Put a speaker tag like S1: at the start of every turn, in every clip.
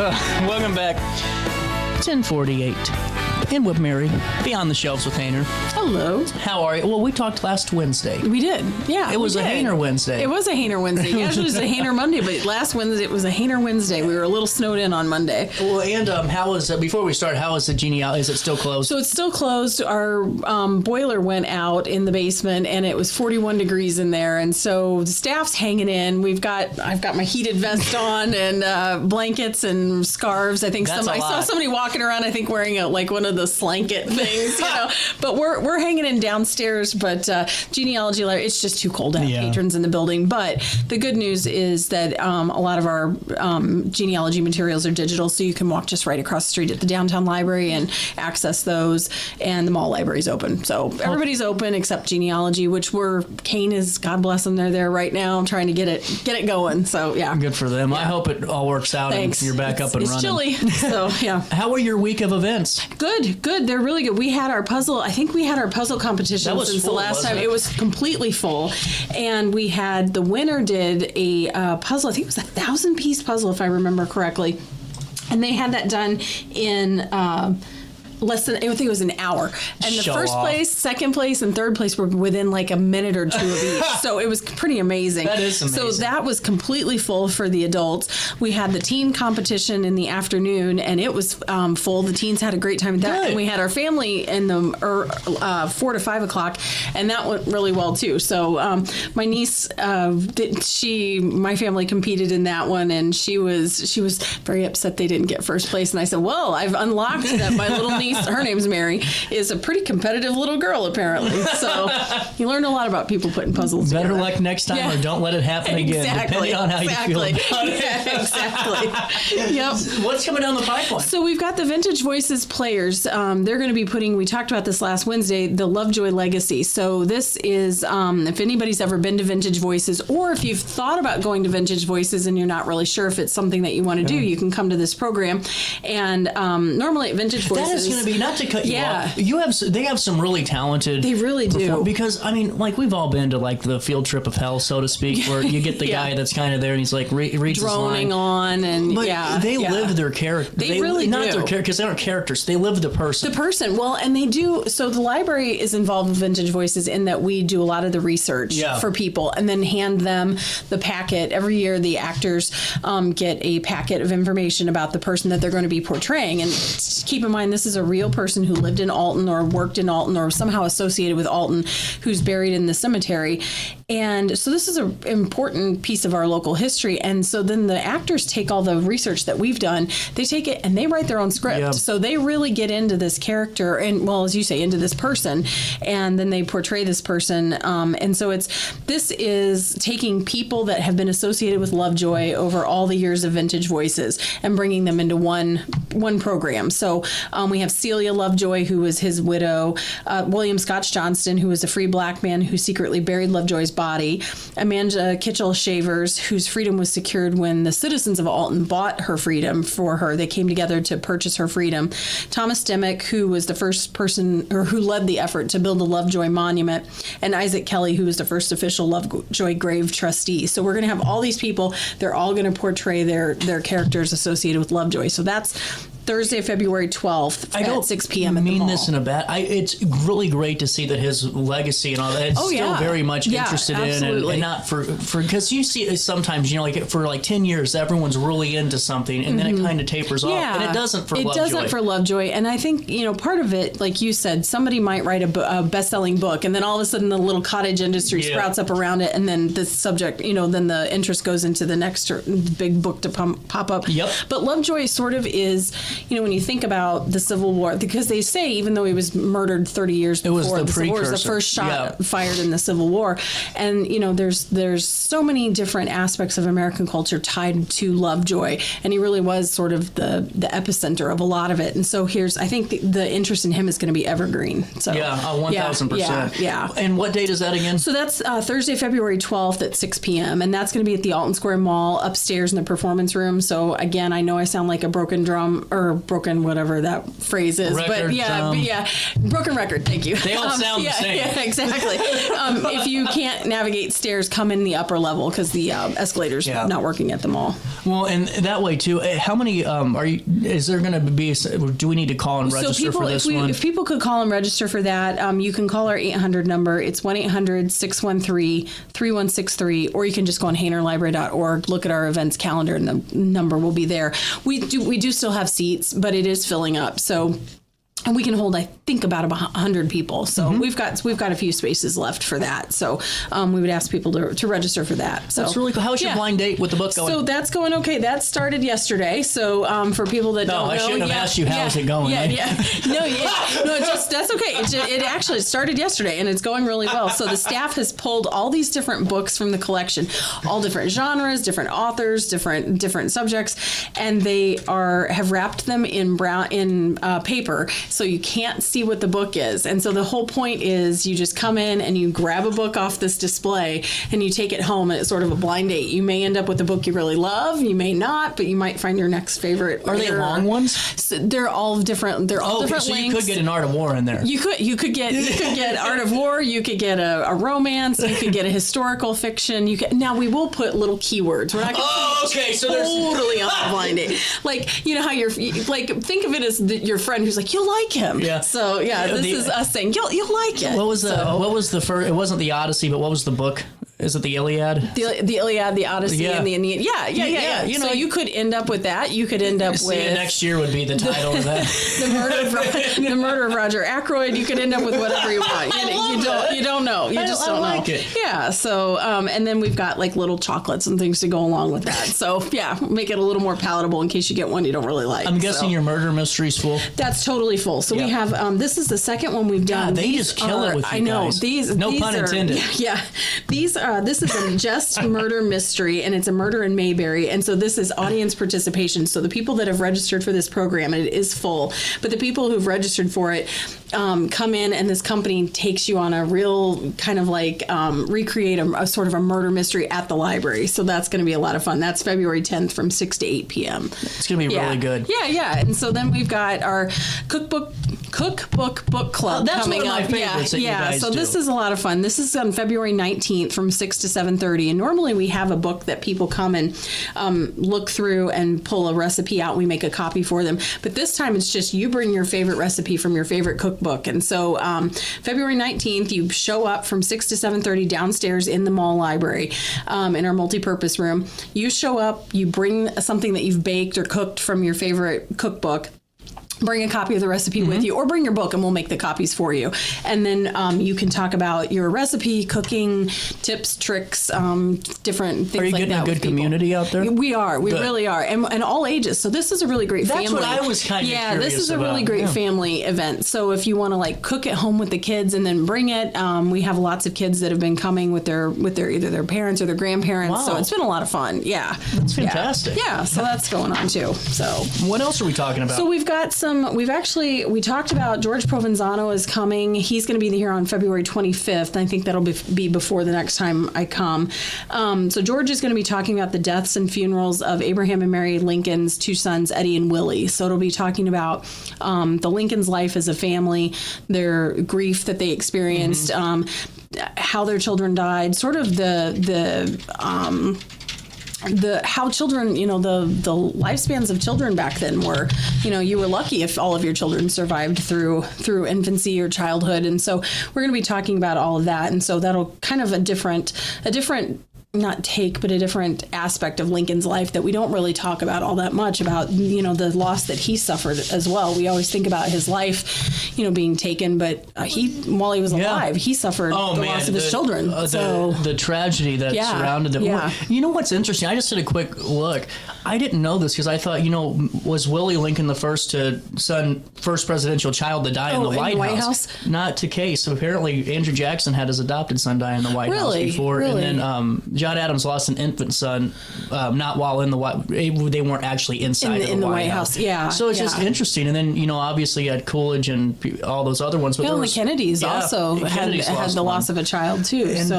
S1: Welcome back. 10:48. And with Mary, Beyond the Shelves with Hayner.
S2: Hello.
S1: How are you? Well, we talked last Wednesday.
S2: We did. Yeah.
S1: It was a Hayner Wednesday.
S2: It was a Hayner Wednesday. Usually it's a Hayner Monday, but last Wednesday it was a Hayner Wednesday. We were a little snowed in on Monday.
S1: Well, and how is before we start, how is the genealogy? Is it still closed?
S2: So it's still closed. Our boiler went out in the basement, and it was 41 degrees in there, and so the staff's hanging in. I've got my heated vest on and blankets and scarves. I think I saw somebody walking around. I think wearing one of the slanket things, But we're hanging in downstairs. But genealogy, it's just too cold to have patrons in the building. But the good news is that a lot of our genealogy materials are digital, so you can walk just right across the street at the downtown library and access those. And the mall library's open, so everybody's open except genealogy, which Kane is, God bless them, they're there right now trying to get it going. So yeah,
S1: good for them. Yeah. I hope it all works out.
S2: Thanks.
S1: And you're back up and running.
S2: It's chilly, so yeah.
S1: How were your week of events?
S2: Good. They're really good. We had our puzzle. I think we had our puzzle competition since the last time. It was completely full, and we had the winner did a puzzle. I think it was a 1,000-piece puzzle, if I remember correctly, and they had that done in less than, I think it was an hour. And the first place, second place, and third place were within like a minute or two of each. So it was pretty amazing.
S1: That is amazing.
S2: So that was completely full for the adults. We had the teen competition in the afternoon, and it was full. The teens had a great time with that. Good. And we had our family in the 4 to 5 o'clock, and that went really well too. So my niece, my family competed in that one, and she was very upset they didn't get first place. And I said, well, I've unlocked that my little niece, her name's Mary, is a pretty competitive little girl, apparently. So you learn a lot about people putting puzzles together.
S1: Better luck next time, or don't let it happen again, depending on how you feel about it.
S2: Yeah, exactly. Yep.
S1: What's coming down the pipeline?
S2: So we've got the Vintage Voices players. They're going to be we talked about this last Wednesday, the Lovejoy Legacy. So this is, if anybody's ever been to Vintage Voices, or if you've thought about going to Vintage Voices and you're not really sure if it's something that you want to do, you can come to this program. And normally at Vintage Voices,
S1: that is going to be, not to cut you off, they have some really talented.
S2: They really do.
S1: Because I mean, we've all been to the field trip of hell, so to speak, where you get the guy that's kind of there and he's reads
S2: droning
S1: his line.
S2: On, and
S1: but they live their character.
S2: They really
S1: not
S2: do.
S1: Their character, because they aren't characters. They live the person.
S2: The person. Well, and they do. So the library is involved with Vintage Voices in that we do a lot of the research for people, and then hand them the packet every year. The actors get a packet of information about the person that they're going to be portraying, and keep in mind this is a real person who lived in Alton or worked in Alton or somehow associated with Alton, who's buried in the cemetery. And so this is an important piece of our local history. And so then the actors take all the research that we've done, they take it and they write their own script. Yep. So they really get into this character and, well, as you say, into this person, and then they portray this person. And so this is taking people that have been associated with Lovejoy over all the years of Vintage Voices and bringing them into one program. So we have Celia Lovejoy, who was his widow, William Scotch Johnston, who was a free black man who secretly buried Lovejoy's body, Amanda Kitchell Shavers, whose freedom was secured when the citizens of Alton bought her freedom for her. They came together to purchase her freedom. Thomas Dimick, who was the first person, or who led the effort to build a Lovejoy monument, and Isaac Kelly, who was the first official Lovejoy grave trustee. So we're going to have all these people. They're all going to portray their characters associated with Lovejoy. So that's Thursday, February 12th at 6 p.m. at the mall.
S1: This in a bad. It's really great to see that his legacy and all that. It's still very much interested in, and not for because you see sometimes for 10 years everyone's really into something, and then it kind of tapers off, and it doesn't for Lovejoy. It doesn't for Lovejoy, and I think part of it, like you said, somebody might write a best-selling book, and then all of a sudden the little cottage industry sprouts up around it, and then the subject, then the interest goes into the next big book to pop up. Yep. But Lovejoy sort of is. When you think about the Civil War, because they say even though he was murdered 30 years before the Civil War, it was the first shot fired in the Civil War, and there's so many different aspects of American culture tied to Lovejoy, and he really was sort of the epicenter of a lot of it. And so I think the interest in him is going to be evergreen. So 1,000%. Yeah. And what date is that again? So that's Thursday, February 12th at 6 p.m. and that's going to be at the Alton Square Mall upstairs in the performance room. So again, I know I sound like a broken drum or
S2: or broken, whatever that phrase is.
S1: Record,
S2: broken record. Thank you.
S1: They all sound the same.
S2: Yeah, exactly. If you can't navigate stairs, come in the upper level because the escalator's not working at the mall.
S1: Well, and that way too. How many is there going to be? Do we need to call and register for this one?
S2: If people could call and register for that, you can call our 800 number. It's 1-800-613-3163, or you can just go on HaynerLibrary.org, look at our events calendar, and the number will be there. We do still have seats, but it is filling up. So. And we can hold, I think, about 100 people. So we've got a few spaces left for that. So we would ask people to register for that. So
S1: that's really cool. How's your blind date with the book going?
S2: So that's going okay. That started yesterday. So for people that don't know,
S1: I shouldn't have asked you how's it going.
S2: No, that's okay. It actually started yesterday, and it's going really well. So the staff has pulled all these different books from the collection, all different genres, different authors, different subjects, and they have wrapped them in paper. So you can't see what the book is. And so the whole point is you just come in and you grab a book off this display and you take it home, and it's sort of a blind date. You may end up with a book you really love, you may not, but you might find your next favorite.
S1: Are they long ones?
S2: So they're all different. They're all different
S1: so
S2: lengths.
S1: You could get an Art of War in there.
S2: You could get Art of War, you could get a romance, you could get a historical fiction. Now we will put little keywords. We're not going
S1: so
S2: totally on a blind date. Like, you know how think of it as your friend who's like, you'll like him.
S1: Yeah.
S2: So this is us saying you'll like it.
S1: What was the first? It wasn't the Odyssey, but what was the book? Is it the Iliad?
S2: The Iliad, the Odyssey, and the Aeneid. Yeah. So you could end up with that. You could end up with
S1: next year would be the title of that.
S2: the murder of Roger Ackroyd. You could end up with whatever you want. You don't know. You just don't
S1: like
S2: know.
S1: It.
S2: Yeah. So and then we've got like little chocolates and things to go along with that. So make it a little more palatable in case you get one you don't really like.
S1: I'm guessing your murder mystery's full.
S2: That's totally full. So we have this is the second one we've done.
S1: They just kill it with you guys.
S2: I know these.
S1: No pun intended.
S2: Yeah. These this is a just murder mystery, and it's a murder in Mayberry, and so this is audience participation. So the people that have registered for this program, and it is full, but the people who've registered for it come in, and this company takes you on a real kind of like recreate a sort of a murder mystery at the library. So that's going to be a lot of fun. That's February 10th from 6 to 8 p.m.
S1: It's going to be really good.
S2: Yeah. And so then we've got our cookbook book club coming
S1: up. That's one of my favorites that you guys
S2: so
S1: do.
S2: This is a lot of fun. This is on February 19th from 6 to 7:30. And normally we have a book that people come and look through and pull a recipe out. We make a copy for them. But this time it's just you bring your favorite recipe from your favorite cookbook. And so February 19th, you show up from 6 to 7:30 downstairs in the mall library in our multipurpose room. You show up, you bring something that you've baked or cooked from your favorite cookbook. Bring a copy of the recipe with you, or bring your book and we'll make the copies for you. And then you can talk about your recipe, cooking, tips, tricks, different things like that.
S1: Are you getting a good community out there?
S2: We are. We really are. And all ages. So this is a really great family.
S1: That's what I was kind of curious
S2: this is a really great family event. So if you want to like cook at home with the kids and then bring it, we have lots of kids that have been coming with their either their parents or their grandparents.
S1: Wow.
S2: So it's been a lot of fun. Yeah.
S1: That's fantastic.
S2: Yeah. So that's going on too. So
S1: what else are we talking about?
S2: So we've got some. We talked about George Provenzano is coming. He's going to be here on February 25th. I think that'll be before the next time I come. So George is going to be talking about the deaths and funerals of Abraham and Mary Lincoln's two sons, Eddie and Willie. So it'll be talking about the Lincoln's life as a family, their grief that they experienced, how their children died, sort of how children, the lifespans of children back then were, you were lucky if all of your children survived through infancy or childhood. And so we're going to be talking about all of that. And so that'll kind of a different not take, but a different aspect of Lincoln's life that we don't really talk about all that much about, the loss that he suffered as well. We always think about his life, being taken, but while he was alive, he suffered the loss of his children.
S1: The tragedy that surrounded them.
S2: Yeah.
S1: You know what's interesting? I just did a quick look. I didn't know this because I thought, was Willie Lincoln the first presidential child to die in the White House? Not the case. So apparently Andrew Jackson had his adopted son die in the White House before.
S2: Really?
S1: And then John Adams lost an infant son, not while in the White. They weren't actually inside
S2: in the White House. Yeah.
S1: So it's just interesting. And then obviously you had Coolidge and all those other ones. But
S2: the Kennedys also had the loss of a child too.
S1: And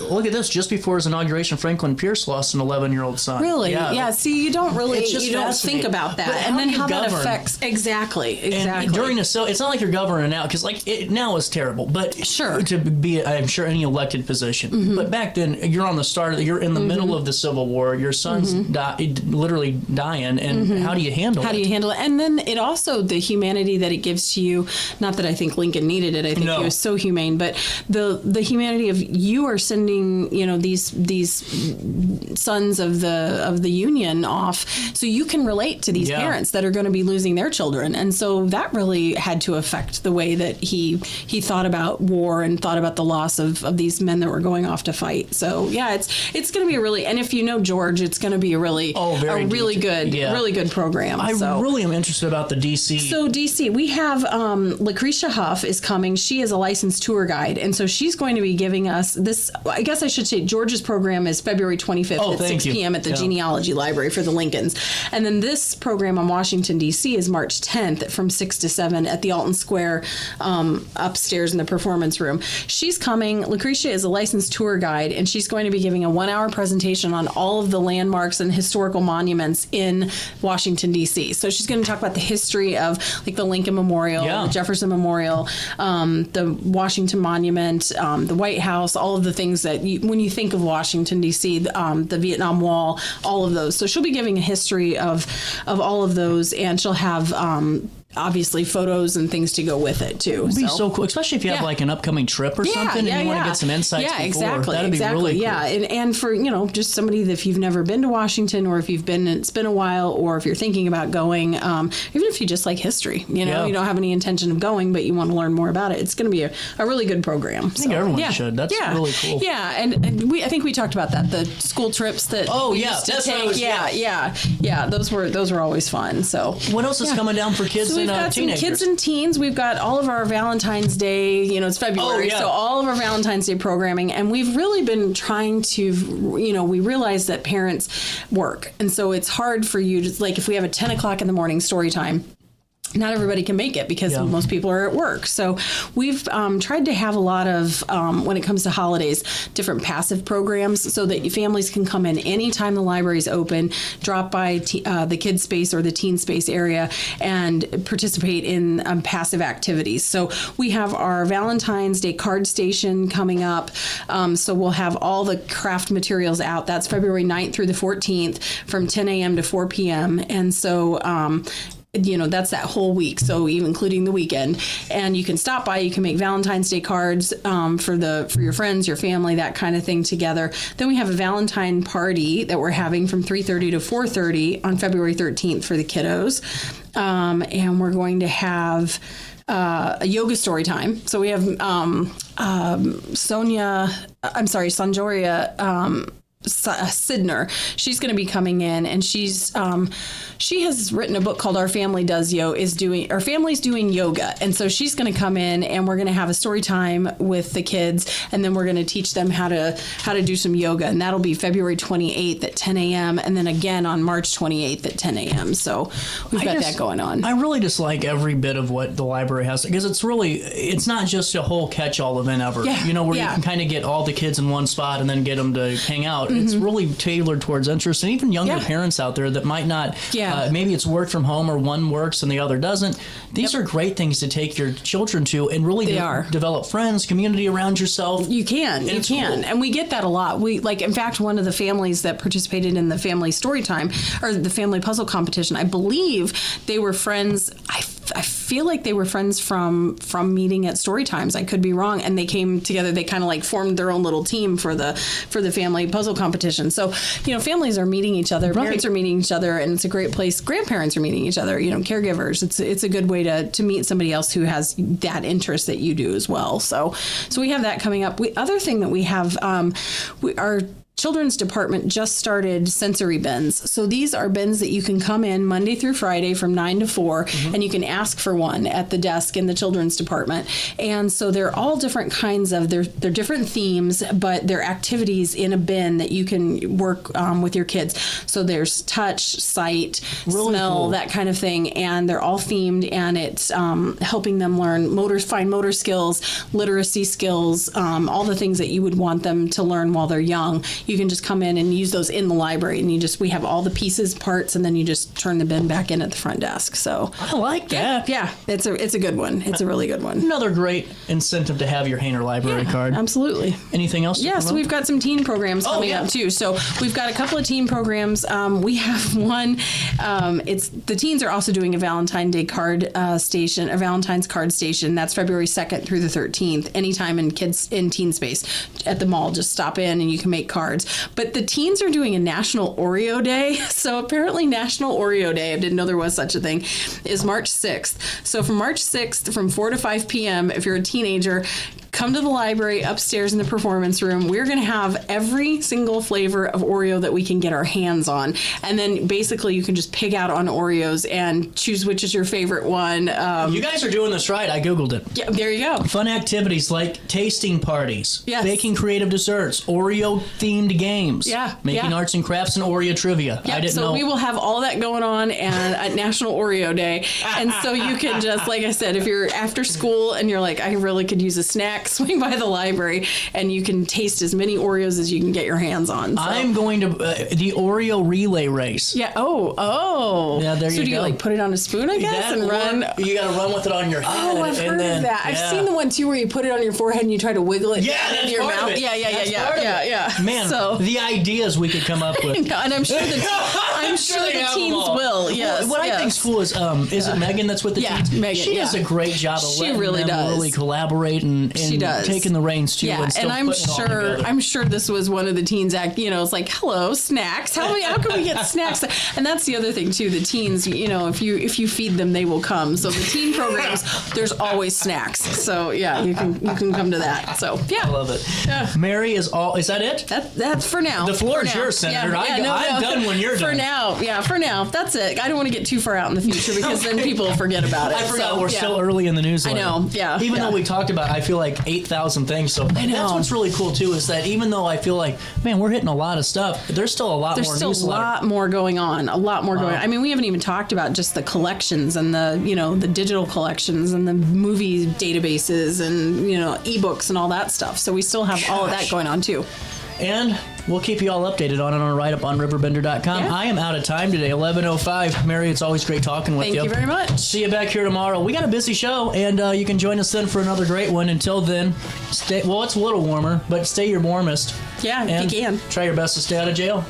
S1: look at this. Just before his inauguration, Franklin Pierce lost an 11-year-old son.
S2: Really? Yeah. See, you don't really, you don't think about that. And then how that affects. Exactly.
S1: And during it's not like you're governing now, because now is terrible, but to be, I'm sure, any elected position. But back then, you're on the start, you're in the middle of the Civil War, your son's literally dying, and how do you handle it?
S2: How do you handle it? And then it also, the humanity that it gives to you, not that I think Lincoln needed it, I think he was so humane, but the humanity of you are sending, these sons of the Union off, so you can relate to these parents that are going to be losing their children. And so that really had to affect the way that he thought about war and thought about the loss of these men that were going off to fight. So it's going to be a really, and if you know George, it's going to be a really good program.
S1: I really am interested about the DC.
S2: So DC, we have Lucretia Huff is coming. She is a licensed tour guide, and so she's going to be giving us this. I guess I should say George's program is February 25th at 6 p.m. at the Genealogy Library for the Lincolns, and then this program on Washington DC is March 10th from 6 to 7 at the Alton Square upstairs in the performance room. She's coming. Lucretia is a licensed tour guide, and she's going to be giving a 1-hour presentation on all of the landmarks and historical monuments in Washington DC. So she's going to talk about the history of like the Lincoln Memorial, the Jefferson Memorial, the Washington Monument, the White House, all of the things that when you think of Washington DC, the Vietnam Wall, all of those. So she'll be giving a history of all of those, and she'll have obviously photos and things to go with it too.
S1: It'd be so cool, especially if you have like an upcoming trip or something and you want to get some insights before.
S2: Exactly.
S1: That'd be really cool.
S2: Yeah, and for, just somebody that if you've never been to Washington, or if it's been a while, or if you're thinking about going, even if you just like history, you don't have any intention of going, but you want to learn more about it, it's going to be a really good program.
S1: I think everyone should. That's really cool.
S2: Yeah, and I think we talked about that, the school trips that we used to take. Those were always fun. So
S1: what else is coming down for kids?
S2: We've got some kids and teens. We've got all of our Valentine's Day, it's February, so all of our Valentine's Day programming. And we've really been trying to, we realize that parents work. And so it's hard for you to, like, if we have a 10 o'clock in the morning story time, not everybody can make it because most people are at work. So we've tried to have a lot of, when it comes to holidays, different passive programs so that families can come in anytime the library's open, drop by the kids space or the teen space area and participate in passive activities. So we have our Valentine's Day card station coming up. So we'll have all the craft materials out. That's February 9th through the 14th from 10 a.m. to 4 p.m. And so that's that whole week, so even including the weekend. And you can stop by, you can make Valentine's Day cards for your friends, your family, that kind of thing together. Then we have a Valentine party that we're having from 3:30 to 4:30 on February 13th for the kiddos. And we're going to have a yoga story time. So we have Sanjoria Sidner. She's going to be coming in, and she has written a book called Our Family's Doing Yoga. And so she's going to come in, and we're going to have a story time with the kids, and then we're going to teach them how to do some yoga. And that'll be February 28th at 10 a.m. and then again on March 28th at 10 a.m. So we've got that going on.
S1: I really just like every bit of what the library has, because it's not just a whole catch-all event ever. Where you can kind of get all the kids in one spot and then get them to hang out. It's really tailored towards interest, and even younger parents out there that might not, maybe it's work from home or one works and the other doesn't. These are great things to take your children to and really develop friends, community around yourself.
S2: You can. Cool. And we get that a lot. In fact, one of the families that participated in the family story time or the family puzzle competition, I believe they were friends. I feel like they were friends from meeting at story times. I could be wrong. And they came together. They kind of formed their own little team for the family puzzle competition. So, families are meeting each other, parents are meeting each other, and it's a great place. Grandparents are meeting each other, caregivers. It's a good way to meet somebody else who has that interest that you do as well. So we have that coming up. Other thing that we have, our Children's Department just started sensory bins. So these are bins that you can come in Monday through Friday from 9 to 4, and you can ask for one at the desk in the Children's Department. And so they're all different kinds of, they're different themes, but they're activities in a bin that you can work with your kids. So there's touch, sight, smell, that kind of thing. And they're all themed, and it's helping them learn fine motor skills, literacy skills, all the things that you would want them to learn while they're young you can just come in and use those in the library, and we have all the pieces, parts, and then you just turn the bin back in at the front desk. So
S1: I like that.
S2: Yeah, it's a good one. It's a really good one.
S1: Another great incentive to have your Hayner library card.
S2: Absolutely.
S1: Anything else?
S2: Yeah, so we've got some teen programs coming up too. So we've got a couple of teen programs. We have one. It's the teens are also doing a Valentine's Day card station, a Valentine's card station. That's February 2nd through the 13th. Anytime in teen space at the mall, just stop in and you can make cards. But the teens are doing a National Oreo Day. So apparently National Oreo Day, I didn't know there was such a thing, is March 6th. So from March 6th, from 4 to 5 p.m., if you're a teenager, come to the library upstairs in the performance room. We're going to have every single flavor of Oreo that we can get our hands on. And then basically you can just pick out on Oreos and choose which is your favorite one.
S1: You guys are doing this right. I Googled it.
S2: Yeah, there you go.
S1: Fun activities like tasting parties,
S2: yes.
S1: baking creative desserts, Oreo-themed games, making arts and crafts, and Oreo trivia.
S2: Yep,
S1: I didn't know.
S2: So we will have all that going on and at National Oreo Day. And so you can just, like I said, if you're after school and you're like, I really could use a snack, swing by the library and you can taste as many Oreos as you can get your hands on. So.
S1: I'm going to the Oreo relay race.
S2: Yeah. Oh.
S1: Yeah, there you go.
S2: So do you like put it on a spoon, I guess, and run?
S1: You got to run with it on your head.
S2: Oh, I've heard of that. I've seen the one too where you put it on your forehead and you try to wiggle it into your mouth. Yeah.
S1: Man, so the ideas we could come up with.
S2: And I'm sure the teens will. Yes.
S1: What I think's cool is it Megan that's with the teens?
S2: Megan.
S1: She does a great job of letting them really collaborate and
S2: she does.
S1: Taking the reins too.
S2: Yeah, and I'm sure this was one of the teens it's like, hello, snacks. How can we get snacks? And that's the other thing too. The teens, if you feed them, they will come. So the teen programs, there's always snacks. So yeah, you can come to that. So yeah,
S1: I love it. Yeah. Mary is that it?
S2: That's for now.
S1: The floor is yours, Senator. I'm done when you're done.
S2: For now, that's it. I don't want to get too far out in the future because then people will forget about it.
S1: I forgot we're still early in the news.
S2: I know. Yeah.
S1: Even though we talked about, I feel like 8,000 things. So that's what's really cool too, is that even though I feel like, man, we're hitting a lot of stuff, there's still a lot more. There's still a lot more going on. A lot more going on. I mean, we haven't even talked about just the collections and the digital collections and the movie databases and ebooks and all that stuff. So we still have all of that going on too. And we'll keep you all updated on it on a write-up on RiverBender.com. Yeah. I am out of time today, 11:05. Mary, it's always great talking with you.
S2: Thank you very much.
S1: See you back here tomorrow. We got a busy show, and you can join us then for another great one. Until then, it's a little warmer, but stay your warmest.
S2: Yeah, if you can.
S1: Try your best to stay out of jail.